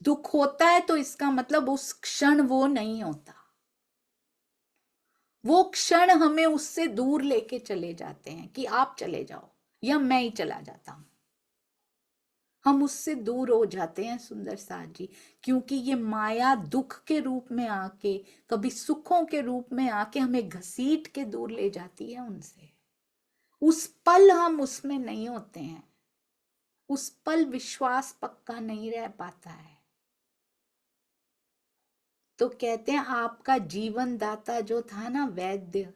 दुख होता है तो इसका मतलब उस क्षण वो नहीं होता, वो क्षण हमें उससे दूर लेके चले जाते हैं कि आप चले जाओ या मैं ही चला जाता हूं। हम उससे दूर हो जाते हैं सुंदर सा जी, क्योंकि ये माया दुख के रूप में आके, कभी सुखों के रूप में आके हमें घसीट के दूर ले जाती है उनसे। उस पल हम उसमें नहीं होते हैं, उस पल विश्वास पक्का नहीं रह पाता है। तो कहते हैं आपका जीवन दाता जो था ना वैद्य,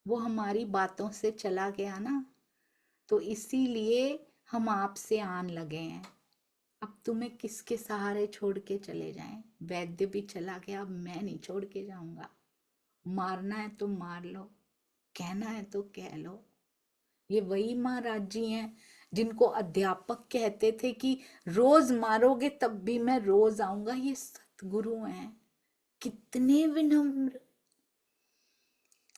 वो हमारी बातों से चला गया ना, तो इसीलिए हम आपसे आन लगे हैं। अब तुम्हें किसके सहारे छोड़ के चले जाएं? वैद्य भी चला गया, अब मैं नहीं छोड़ के जाऊंगा। मारना है तो मार लो, कहना है तो कह लो। ये वही महाराज जी हैं जिनको अध्यापक कहते थे कि रोज मारोगे तब भी मैं रोज आऊंगा। ये सतगुरु हैं। कितने विनम्र,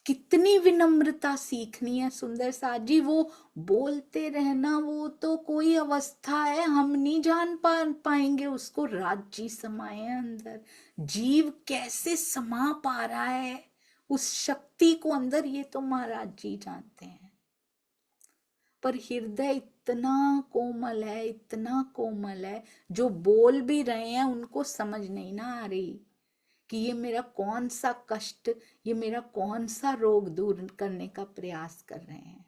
कितनी विनम्रता सीखनी है सुंदर सा जी। वो बोलते रहना, वो तो कोई अवस्था है, हम नहीं जान पाएंगे उसको। राज जी समाए हैं अंदर, जीव कैसे समा पा रहा है उस शक्ति को अंदर, ये तो महाराज जी जानते हैं। पर हृदय इतना कोमल है, इतना कोमल है, जो बोल भी रहे हैं उनको समझ नहीं ना आ रही कि ये मेरा कौन सा कष्ट, ये मेरा कौन सा रोग दूर करने का प्रयास कर रहे हैं।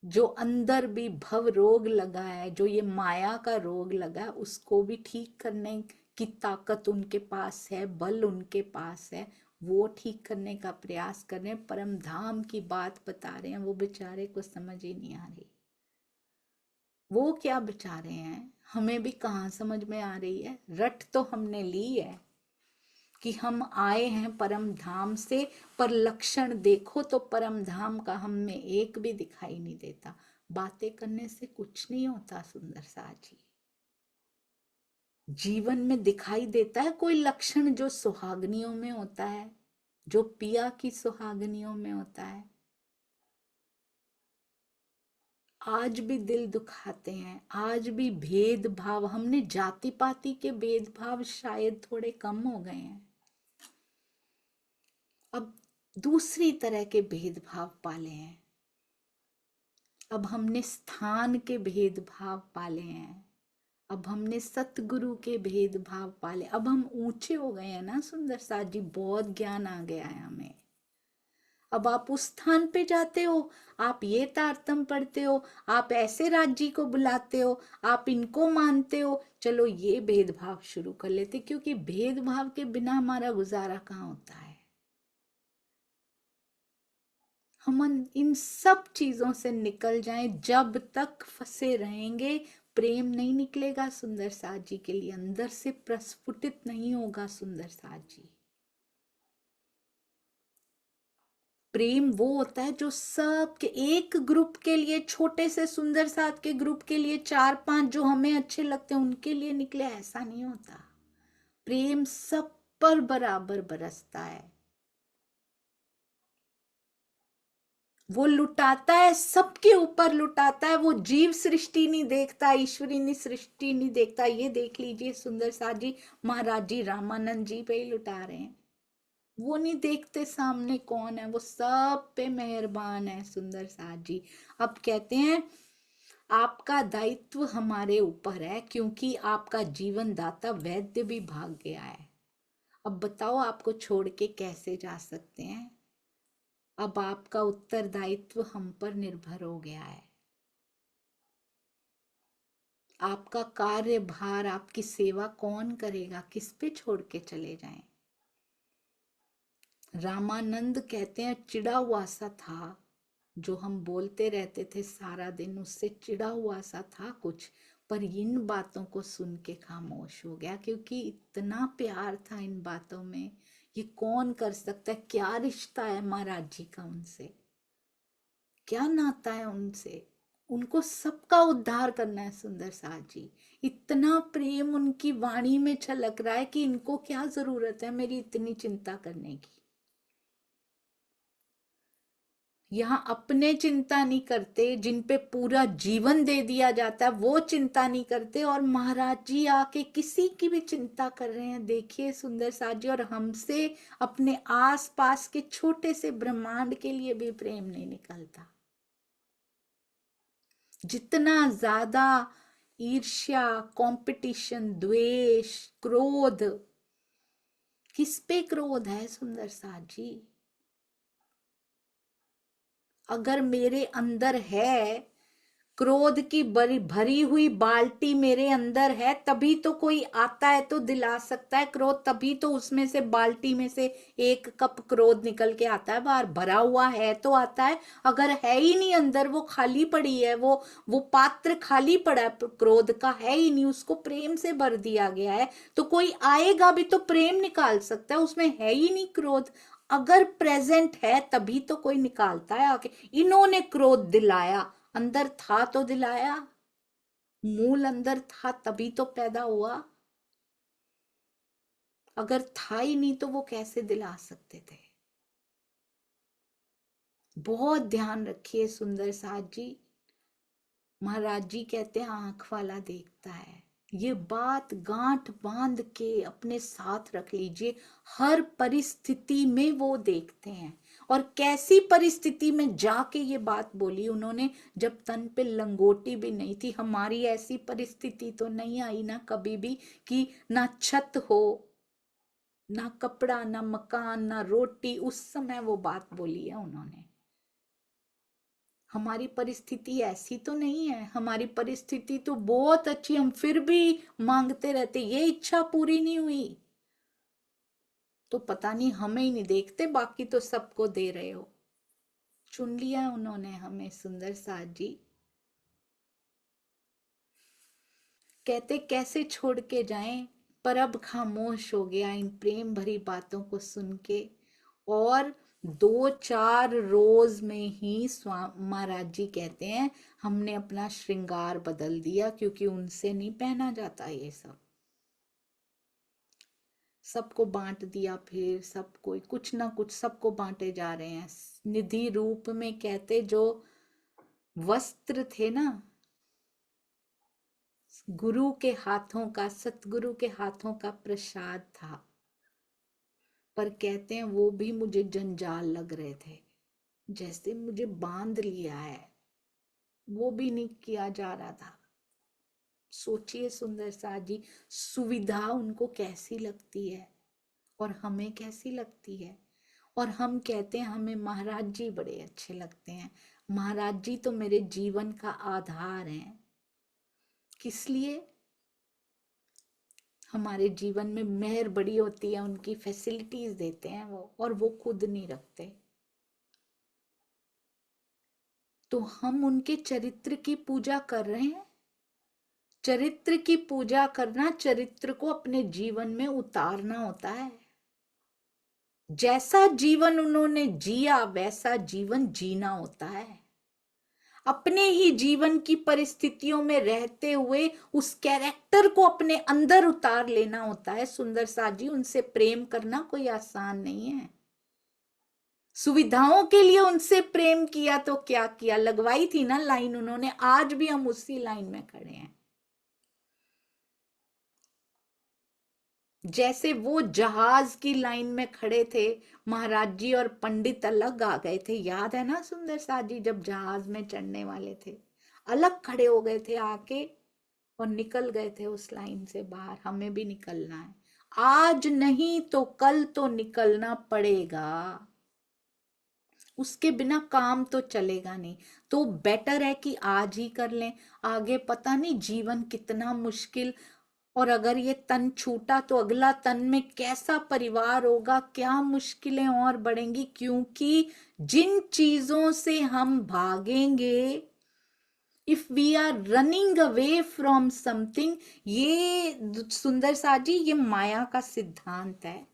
जो अंदर भी भव रोग लगा है, जो ये माया का रोग लगा है, उसको भी ठीक करने की ताकत उनके पास है, बल उनके पास है। वो ठीक करने का प्रयास कर रहे हैं, परम धाम की बात बता रहे हैं। वो बेचारे को समझ ही नहीं आ रही। वो क्या बेचारे हैं, हमें भी कहाँ समझ में आ रही है। रट तो हमने ली है कि हम आए हैं परम धाम से, पर लक्षण देखो तो परम धाम का हम में एक भी दिखाई नहीं देता। बातें करने से कुछ नहीं होता सुंदर सा जी। जीवन में दिखाई देता है कोई लक्षण जो सुहागनियों में होता है, जो पिया की सुहागनियों में होता है। आज भी दिल दुखाते हैं, आज भी भेदभाव, हमने जाति पाति के भेदभाव शायद थोड़े कम हो गए हैं। अब दूसरी तरह के भेदभाव पाले हैं। अब हमने स्थान के भेदभाव पाले हैं। अब हमने सतगुरु के भेदभाव पाले। अब हम ऊंचे हो गए हैं ना सुंदर सा जी, बहुत ज्ञान आ गया है हमें। अब आप उस स्थान पे जाते हो, आप ये तारतम पढ़ते हो, आप ऐसे राज्य को बुलाते हो, आप इनको मानते हो। चलो ये भेदभाव शुरू कर लेते, क्योंकि भेदभाव के बिना हमारा गुजारा कहाँ होता है। हम इन सब चीजों से निकल जाएं। जब तक फंसे रहेंगे प्रेम नहीं निकलेगा सुंदर साथ जी के लिए, अंदर से प्रस्फुटित नहीं होगा सुंदर साथ जी। प्रेम वो होता है जो सब के एक ग्रुप के लिए, छोटे से सुंदर साथ के ग्रुप के लिए, 4-5 जो हमें अच्छे लगते हैं उनके लिए निकले, ऐसा नहीं होता। प्रेम सब पर बराबर बरसता है। वो लुटाता है, सबके ऊपर लुटाता है। वो जीव सृष्टि नहीं देखता, ईश्वरीय सृष्टि नहीं देखता। ये देख लीजिए सुंदर साथ जी, महाराज जी रामानंद जी पे ही लुटा रहे हैं। वो नहीं देखते सामने कौन है, वो सब पे मेहरबान है सुंदर साथ जी। अब कहते हैं आपका दायित्व हमारे ऊपर है, क्योंकि आपका जीवन दाता वैद्य भी भाग गया है। अब बताओ आपको छोड़ के कैसे जा सकते हैं। अब आपका उत्तरदायित्व हम पर निर्भर हो गया है। आपका कार्यभार, आपकी सेवा कौन करेगा, किस पे छोड़ के चले जाएं। रामानंद कहते हैं चिड़ा हुआ सा था, जो हम बोलते रहते थे सारा दिन, उससे चिड़ा हुआ सा था कुछ, पर इन बातों को सुन के खामोश हो गया, क्योंकि इतना प्यार था इन बातों में। ये कौन कर सकता है। क्या रिश्ता है महाराज जी का उनसे, क्या नाता है उनसे। उनको सबका उद्धार करना है सुंदर साथ जी। इतना प्रेम उनकी वाणी में छलक रहा है कि इनको क्या जरूरत है मेरी इतनी चिंता करने की। यहाँ अपने चिंता नहीं करते, जिन पे पूरा जीवन दे दिया जाता है वो चिंता नहीं करते, और महाराज जी आके किसी की भी चिंता कर रहे हैं। देखिए सुंदर साथ जी, और हमसे अपने आस पास के छोटे से ब्रह्मांड के लिए भी प्रेम नहीं निकलता। जितना ज्यादा ईर्ष्या, कंपटीशन, द्वेष, क्रोध, किस पे क्रोध है सुंदर साथ जी। अगर मेरे अंदर है क्रोध की भरी हुई बाल्टी मेरे अंदर है, तभी तो कोई आता है तो दिला सकता है क्रोध, तभी तो उसमें से बाल्टी में से एक कप क्रोध निकल के आता है बाहर। भरा हुआ है तो आता है, अगर है ही नहीं अंदर, वो खाली पड़ी है, वो पात्र खाली पड़ा है, क्रोध का है ही नहीं, उसको प्रेम से भर दिया गया है, तो कोई आएगा भी तो प्रेम निकाल सकता है, उसमें है ही नहीं क्रोध। अगर प्रेजेंट है तभी तो कोई निकालता है आके। इन्होंने क्रोध दिलाया, अंदर था तो दिलाया, मूल अंदर था तभी तो पैदा हुआ। अगर था ही नहीं तो वो कैसे दिला सकते थे। बहुत ध्यान रखिए सुंदर साथ जी। महाराज जी कहते हैं आंख वाला देखता है। ये बात गांठ बांध के अपने साथ रख लीजिए। हर परिस्थिति में वो देखते हैं। और कैसी परिस्थिति में जाके ये बात बोली उन्होंने, जब तन पे लंगोटी भी नहीं थी। हमारी ऐसी परिस्थिति तो नहीं आई ना कभी भी कि ना छत हो, ना कपड़ा, ना मकान, ना रोटी। उस समय वो बात बोली है उन्होंने। हमारी परिस्थिति ऐसी तो नहीं है, हमारी परिस्थिति तो बहुत अच्छी, हम फिर भी मांगते रहते, ये इच्छा पूरी नहीं हुई तो पता नहीं हमें ही नहीं देखते, बाकी तो सबको दे रहे हो। चुन लिया उन्होंने हमें सुंदर साथ जी। कहते कैसे छोड़ के जाएं, पर अब खामोश हो गया इन प्रेम भरी बातों को सुन के। और 2-4 रोज में ही महाराज जी कहते हैं हमने अपना श्रृंगार बदल दिया, क्योंकि उनसे नहीं पहना जाता ये सब। सबको बांट दिया, फिर सब कोई कुछ ना कुछ सबको बांटे जा रहे हैं। निधि रूप में कहते जो वस्त्र थे ना गुरु के हाथों का, सतगुरु के हाथों का प्रसाद था, पर कहते हैं वो भी मुझे जंजाल लग रहे थे, जैसे मुझे बांध लिया है, वो भी नहीं किया जा रहा था। सोचिए सुंदर साथ जी, सुविधा उनको कैसी लगती है और हमें कैसी लगती है। और हम कहते हैं हमें महाराज जी बड़े अच्छे लगते हैं। महाराज जी तो मेरे जीवन का आधार हैं। किस लिए? हमारे जीवन में मेहर बड़ी होती है, उनकी फैसिलिटीज देते हैं वो, और वो खुद नहीं रखते। तो हम उनके चरित्र की पूजा कर रहे हैं। चरित्र की पूजा करना, चरित्र को अपने जीवन में उतारना होता है। जैसा जीवन उन्होंने जिया वैसा जीवन जीना होता है। अपने ही जीवन की परिस्थितियों में रहते हुए उस कैरेक्टर को अपने अंदर उतार लेना होता है सुंदर साथ जी। उनसे प्रेम करना कोई आसान नहीं है। सुविधाओं के लिए उनसे प्रेम किया तो क्या किया, लगवाई थी ना लाइन उन्होंने, आज भी हम उसी लाइन में खड़े हैं। जैसे वो जहाज की लाइन में खड़े थे, महाराज जी और पंडित अलग आ गए थे, याद है ना सुंदर साथ जी, जब जहाज में चढ़ने वाले थे। अलग खड़े हो गए थे आके और निकल गए थे उस लाइन से बाहर। हमें भी निकलना है, आज नहीं तो कल तो निकलना पड़ेगा, उसके बिना काम तो चलेगा नहीं। तो बेटर है कि आज ही कर लें, आगे पता नहीं जीवन कितना मुश्किल, और अगर ये तन छूटा तो अगला तन में कैसा परिवार होगा, क्या मुश्किलें और बढ़ेंगी। क्योंकि जिन चीजों से हम भागेंगे, if we are running away from something, ये सुंदर सा जी ये माया का सिद्धांत है।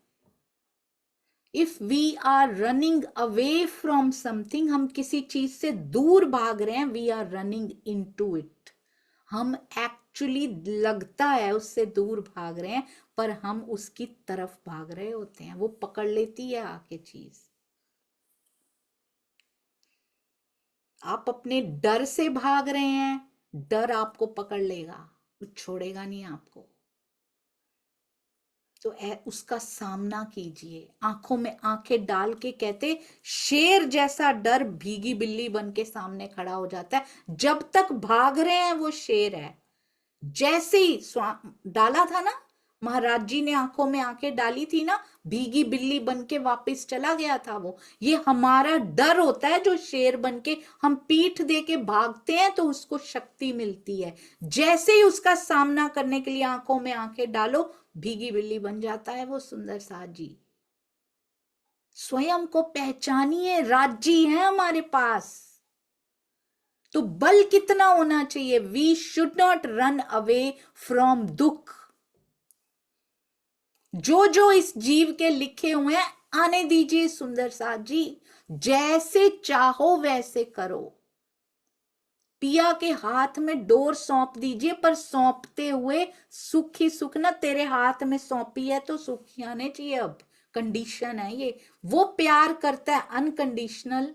If we are running away from something, हम किसी चीज से दूर भाग रहे हैं, we are running into it. हम एक्चुअली लगता है उससे दूर भाग रहे हैं, पर हम उसकी तरफ भाग रहे होते हैं, वो पकड़ लेती है आके चीज। आप अपने डर से भाग रहे हैं, डर आपको पकड़ लेगा, वो छोड़ेगा नहीं आपको। तो उसका सामना कीजिए, आंखों में आंखें डाल के। कहते शेर जैसा डर भीगी बिल्ली बन के सामने खड़ा हो जाता है, जब तक भाग रहे हैं वो शेर है। जैसे ही डाला था ना, महाराज जी ने आंखों में आंखें डाली थी ना, भीगी बिल्ली बन के वापिस चला गया था वो। ये हमारा डर होता है जो शेर बन के हम पीठ दे के भागते हैं तो उसको शक्ति मिलती है। जैसे ही उसका सामना करने के लिए आंखों में आंखें डालो, भीगी बिल्ली बन जाता है वो सुंदर सा जी। स्वयं को पहचानिए, राज्य है हमारे पास। तो बल कितना होना चाहिए, we should not run away from दुख। जो जो इस जीव के लिखे हुए हैं आने दीजिए सुंदर सा जी, जैसे चाहो वैसे करो। पिया के हाथ में डोर सौंप दीजिए, पर सौंपते हुए सुख ही सुख ना, तेरे हाथ में सौंपी है तो सुख ही आने चाहिए। अब कंडीशन है ये, वो प्यार करता है अनकंडीशनल।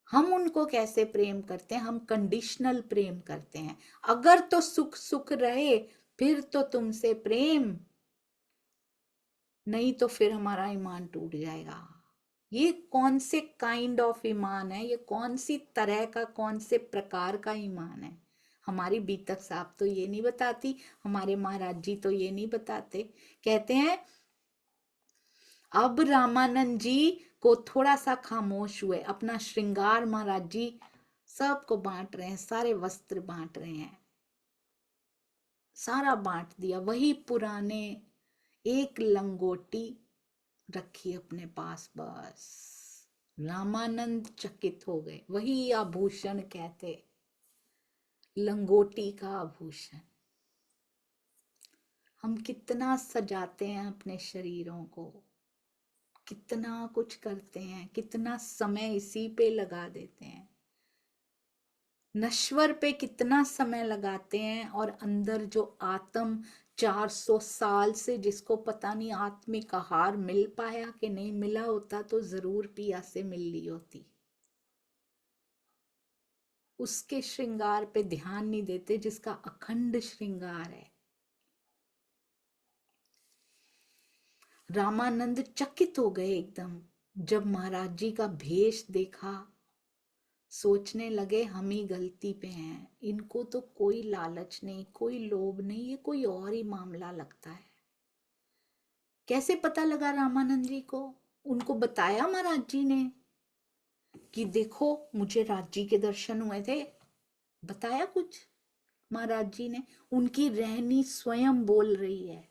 हम उनको कैसे प्रेम करते हैं, हम कंडीशनल प्रेम करते हैं। अगर तो सुख सुख रहे फिर तो तुमसे प्रेम, नहीं तो फिर हमारा ईमान टूट जाएगा। ये कौन से काइंड ऑफ ईमान है, ये कौन सी तरह का, कौन से प्रकार का ईमान है। हमारी बीतक साहब तो ये नहीं बताती, हमारे महाराज जी तो ये नहीं बताते। कहते हैं अब रामानंद जी को थोड़ा सा खामोश हुए, अपना श्रृंगार महाराज जी सबको बांट रहे हैं, सारे वस्त्र बांट रहे हैं, सारा बांट दिया। वही पुराने एक लंगोटी रखी अपने पास, बस। रामानंद चकित हो गए। वही आभूषण कहते, लंगोटी का आभूषण। हम कितना सजाते हैं अपने शरीरों को, कितना कुछ करते हैं, कितना समय इसी पे लगा देते हैं, नश्वर पे कितना समय लगाते हैं। और अंदर जो आत्म 400 साल से जिसको पता नहीं आत्मिक आहार मिल पाया कि नहीं मिला, होता तो जरूर पिया से मिल ली होती। उसके श्रृंगार पे ध्यान नहीं देते जिसका अखंड श्रृंगार है। रामानंद चकित हो गए एकदम जब महाराज जी का भेष देखा। सोचने लगे हम ही गलती पे हैं, इनको तो कोई लालच नहीं, कोई लोभ नहीं, ये कोई और ही मामला लगता है। कैसे पता लगा रामानंद जी को? उनको बताया महाराज जी ने कि देखो मुझे राज जी के दर्शन हुए थे, बताया कुछ महाराज जी ने? उनकी रहनी स्वयं बोल रही है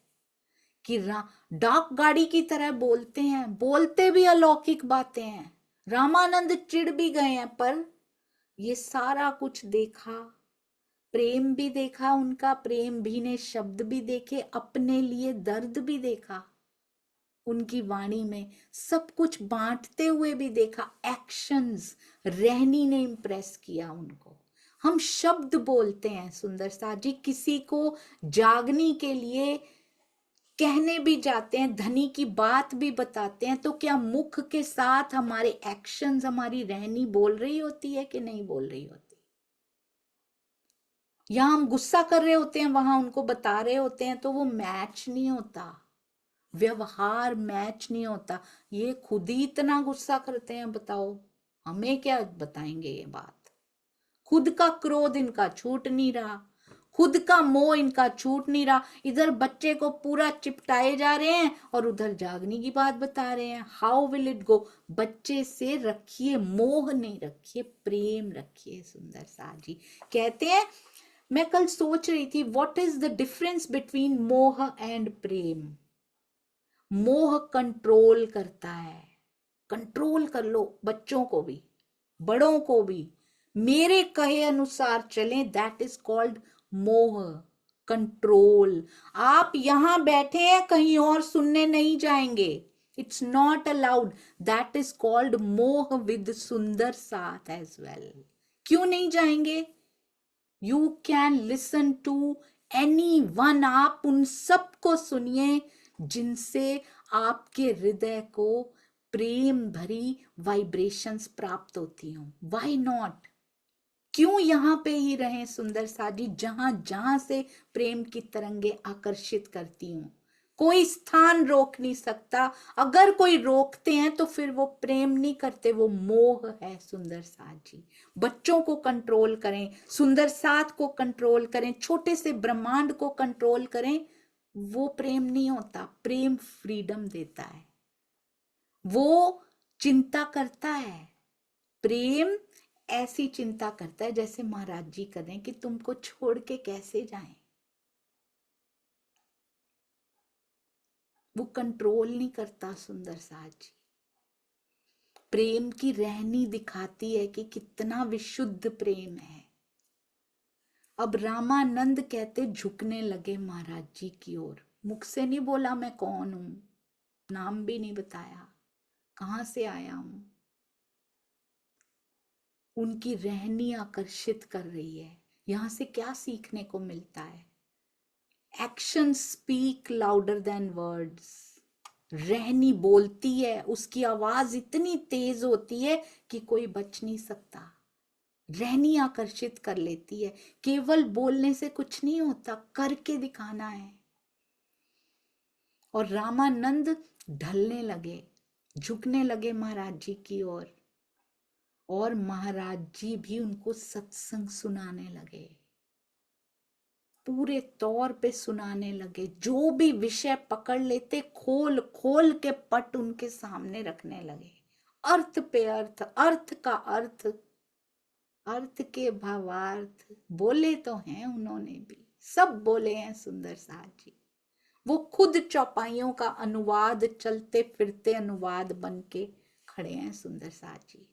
कि डाक गाड़ी की तरह बोलते हैं, बोलते भी अलौकिक बातें हैं। रामानंद चिढ़ भी गए हैं, पर ये सारा कुछ देखा, प्रेम भी देखा उनका, प्रेम भी ने शब्द भी देखे, अपने लिए दर्द भी देखा उनकी वाणी में, सब कुछ बांटते हुए भी देखा, एक्शंस, रहनी ने इंप्रेस किया उनको। हम शब्द बोलते हैं सुंदर सा जी, किसी को जागने के लिए कहने भी जाते हैं, धनी की बात भी बताते हैं, तो क्या मुख के साथ हमारे एक्शंस, हमारी रहनी बोल रही होती है कि नहीं बोल रही होती? या हम गुस्सा कर रहे होते हैं, वहां उनको बता रहे होते हैं, तो वो मैच नहीं होता, व्यवहार मैच नहीं होता। ये खुद ही इतना गुस्सा करते हैं, बताओ हमें क्या बताएंगे ये बात। खुद का क्रोध इनका छूट नहीं रहा, खुद का मोह इनका छूट नहीं रहा। इधर बच्चे को पूरा चिपटाए जा रहे हैं और उधर जागने की बात बता रहे हैं। How will it go? बच्चे से रखिए मोह, नहीं रखिए प्रेम रखिए। सुंदर सा जी कहते हैं, मैं कल सोच रही थी what is the difference between मोह एंड प्रेम। मोह कंट्रोल करता है, कंट्रोल कर लो बच्चों को भी बड़ों को भी, मेरे कहे अनुसार चलें, दैट इज कॉल्ड मोह, कंट्रोल। आप यहां बैठे हैं, कहीं और सुनने नहीं जाएंगे, it's not allowed, that is called मोह विद सुंदर साथ एज वेल। क्यों नहीं जाएंगे? You can listen to any one, आप उन सबको सुनिए जिनसे आपके हृदय को प्रेम भरी वाइब्रेशंस प्राप्त होती हूं। Why not? क्यों यहां पे ही रहें सुंदर साजी, जहां जहां से प्रेम की तरंगे आकर्षित करती हूं। कोई स्थान रोक नहीं सकता, अगर कोई रोकते हैं तो फिर वो प्रेम नहीं करते, वो मोह है। सुंदर साथ जी बच्चों को कंट्रोल करें, सुंदर साथ को कंट्रोल करें, छोटे से ब्रह्मांड को कंट्रोल करें, वो प्रेम नहीं होता। प्रेम फ्रीडम देता है, वो चिंता करता है। प्रेम ऐसी चिंता करता है जैसे महाराज जी करें कि तुमको छोड़ के कैसे जाएं। वो कंट्रोल नहीं करता। सुंदर साथ जी प्रेम की रहनी दिखाती है कि कितना विशुद्ध प्रेम है। अब रामानंद कहते झुकने लगे महाराज जी की ओर, मुख से नहीं बोला मैं कौन हूं, नाम भी नहीं बताया, कहां से आया हूं। उनकी रहनी आकर्षित कर रही है। यहां से क्या सीखने को मिलता है? Action speak louder than words. रहनी बोलती है, उसकी आवाज इतनी तेज होती है कि कोई बच नहीं सकता। रहनी आकर्षित कर लेती है। केवल बोलने से कुछ नहीं होता, करके दिखाना है। और रामानंद ढलने लगे, झुकने लगे महाराज जी की ओर, और महाराज जी भी उनको सत्संग सुनाने लगे, पूरे तौर पे सुनाने लगे। जो भी विषय पकड़ लेते खोल खोल के पट उनके सामने रखने लगे। अर्थ पे अर्थ, अर्थ का अर्थ, अर्थ के भावार्थ बोले तो हैं उन्होंने भी, सब बोले हैं सुंदर साथ जी। वो खुद चौपाइयों का अनुवाद, चलते फिरते अनुवाद बन के खड़े हैं सुंदर साथ जी।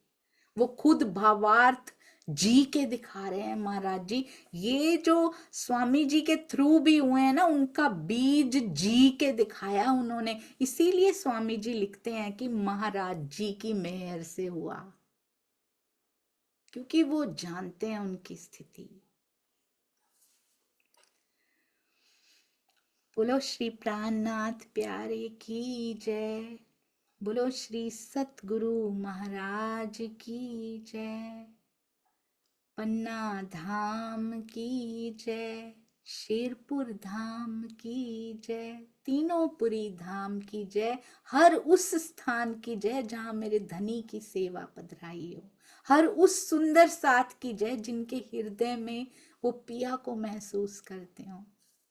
वो खुद भावार्थ जी के दिखा रहे हैं महाराज जी। ये जो स्वामी जी के थ्रू भी हुए हैं ना, उनका बीज जी के दिखाया उन्होंने। इसीलिए स्वामी जी लिखते हैं कि महाराज जी की मेहर से हुआ, क्योंकि वो जानते हैं उनकी स्थिति। बोलो श्री प्राणनाथ प्यारे की जय, बोलो श्री सतगुरु महाराज की जय, पन्ना धाम की जय, शेरपुर धाम की जय, तीनों पुरी धाम की जय, हर उस स्थान की जय जहां मेरे धनी की सेवा पधराई हो, हर उस सुंदर साथ की जय जिनके हृदय में वो पिया को महसूस करते हो।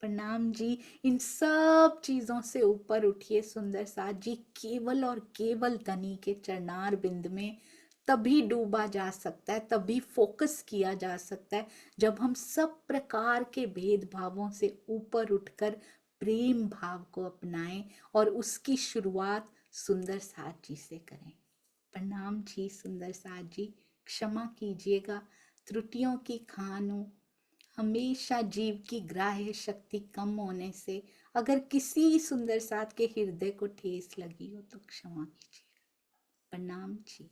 प्रणाम जी। इन सब चीजों से ऊपर उठिए सुंदर साथ जी, केवल और केवल धनी के चरणार बिंद में तभी डूबा जा सकता है, तभी फोकस किया जा सकता है, जब हम सब प्रकार के भेदभावों से ऊपर उठकर प्रेम भाव को अपनाएं और उसकी शुरुआत सुंदर साथ जी से करें। प्रणाम जी सुंदर साथ जी, क्षमा कीजिएगा त्रुटियों की खान हूं, हमेशा जीव की ग्राह्य शक्ति कम होने से अगर किसी सुंदर साथ के हृदय को ठेस लगी हो तो क्षमा कीजिएगा। प्रणाम जी।